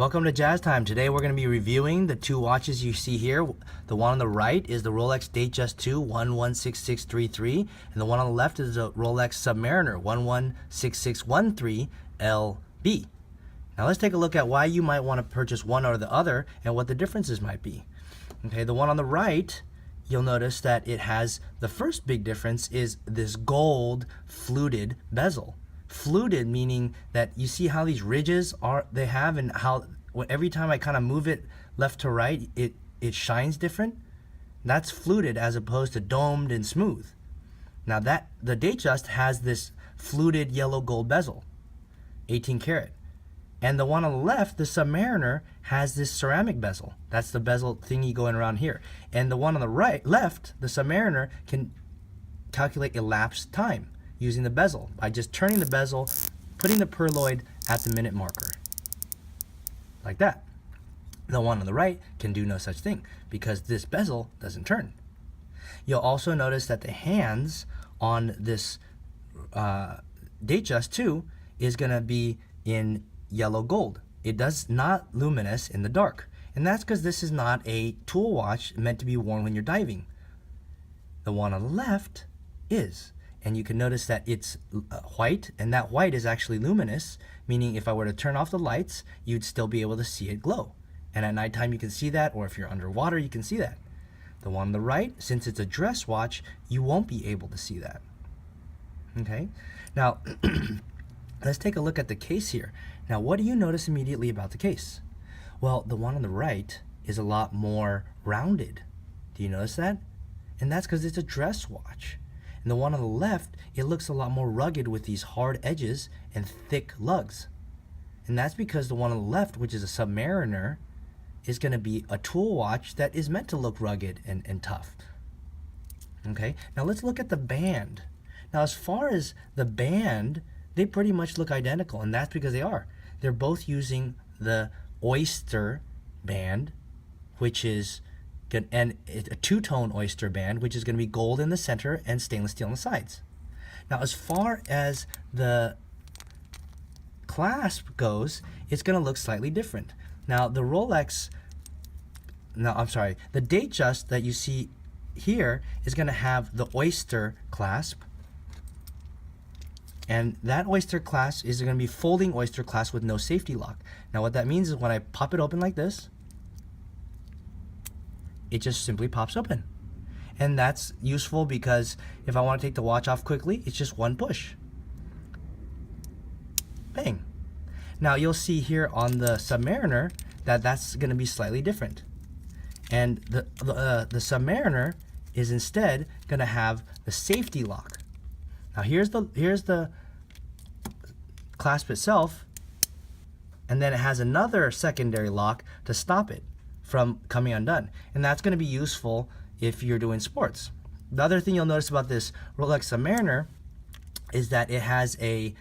Welcome to JazTime. Today we're going to be reviewing the two watches you see here. The one on the right is the Rolex Datejust 2 116633, and the one on the left is the Rolex Submariner 116613LB. Now let's take a look at why you might want to purchase one or the other and what the differences might be. Okay, the one on the right, you'll notice that it has, the first big difference is this gold fluted bezel. Fluted meaning that you see how these ridges they have, and how every time I kind of move it left to right, it shines different. That's fluted as opposed to domed and smooth. Now that the Datejust has this fluted yellow gold bezel, 18 karat. And the one on the left, the Submariner, has this ceramic bezel. That's the bezel thingy going around here. And the one on the right, left, the Submariner, can calculate elapsed time using the bezel by just turning the bezel, putting the purloin at the minute marker, like that. The one on the right can do no such thing because this bezel doesn't turn. You'll also notice that the hands on this Datejust 2 is going to be in yellow gold. It does not luminous in the dark, and that's because this is not a tool watch meant to be worn when you're diving. The one on the left is. And you can notice that it's white, and that white is actually luminous, meaning if I were to turn off the lights, you'd still be able to see it glow. And at nighttime you can see that, or if you're underwater you can see that. The one on the right, since it's a dress watch, you won't be able to see that. Okay, now let's take a look at the case here. Now what do you notice immediately about the case? Well, the one on the right is a lot more rounded. Do you notice that? And that's because it's a dress watch. And the one on the left, it looks a lot more rugged with these hard edges and thick lugs. And that's because the one on the left, which is a Submariner, is going to be a tool watch that is meant to look rugged and tough. Okay, now let's look at the band. Now as far as the band, they pretty much look identical, and that's because they are. They're both using the Oyster band, which is and a two-tone Oyster band, which is going to be gold in the center and stainless steel on the sides. Now as far as the clasp goes, it's going to look slightly different. Now the Datejust that you see here is going to have the Oyster Clasp, and that Oyster Clasp is going to be folding Oyster Clasp with no safety lock. Now what that means is when I pop it open like this, it just simply pops open. And that's useful because if I want to take the watch off quickly, it's just one push. Bang. Now you'll see here on the Submariner that that's going to be slightly different. And the Submariner is instead going to have the safety lock. Now here's the clasp itself, and then it has another secondary lock to stop it from coming undone, and that's going to be useful if you're doing sports. The other thing you'll notice about this Rolex Submariner is that it has a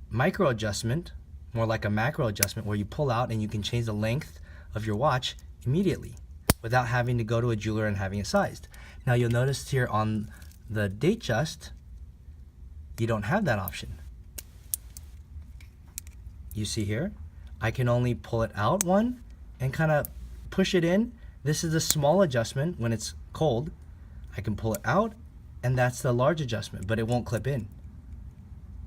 micro adjustment, more like a macro adjustment, where you pull out and you can change the length of your watch immediately without having to go to a jeweler and having it sized. Now you'll notice here on the Datejust, you don't have that option. You see here, I can only pull it out one and kind of push it in. This is the small adjustment when it's cold. I can pull it out, and that's the large adjustment, but it won't clip in.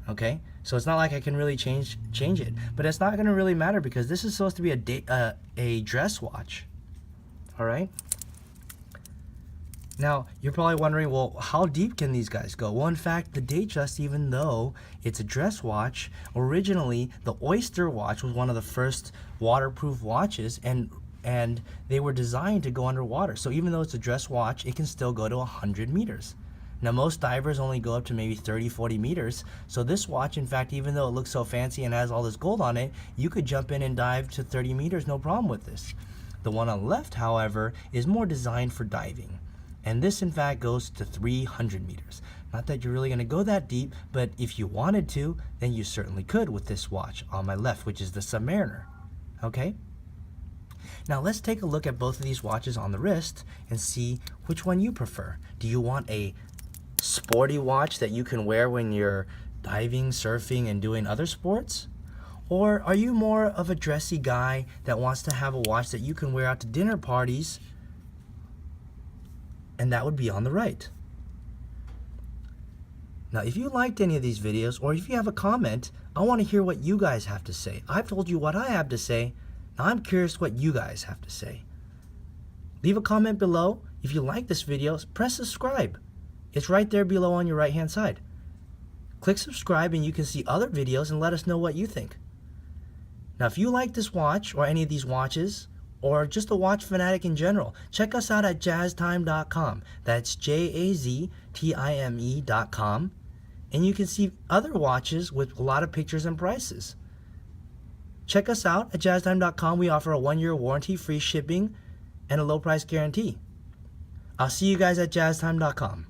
Okay, so it's not like I can really change it, but it's not going to really matter because this is supposed to be a dress watch. All right. Now you're probably wondering, well, how deep can these guys go? Well, in fact, the Datejust, even though it's a dress watch, originally the Oyster watch was one of the first waterproof watches, and they were designed to go underwater. So even though it's a dress watch, it can still go to 100 meters. Now most divers only go up to maybe 30-40 meters. So this watch, in fact, even though it looks so fancy and has all this gold on it, you could jump in and dive to 30 meters, no problem with this. The one on the left, however, is more designed for diving. And this, in fact, goes to 300 meters. Not that you're really going to go that deep, but if you wanted to, then you certainly could with this watch on my left, which is the Submariner. Okay? Now let's take a look at both of these watches on the wrist and see which one you prefer. Do you want a sporty watch that you can wear when you're diving, surfing, and doing other sports? Or are you more of a dressy guy that wants to have a watch that you can wear out to dinner parties? And that would be on the right. Now, if you liked any of these videos, or if you have a comment, I want to hear what you guys have to say. I've told you what I have to say. Now I'm curious what you guys have to say. Leave a comment below. If you like this video, press subscribe. It's right there below on your right-hand side. Click subscribe and you can see other videos and let us know what you think. Now, if you like this watch or any of these watches, or just a watch fanatic in general, check us out at JazTime.com. That's JazTime.com. And you can see other watches with a lot of pictures and prices. Check us out at JazTime.com. We offer a 1-year warranty, free shipping, and a low price guarantee. I'll see you guys at JazTime.com.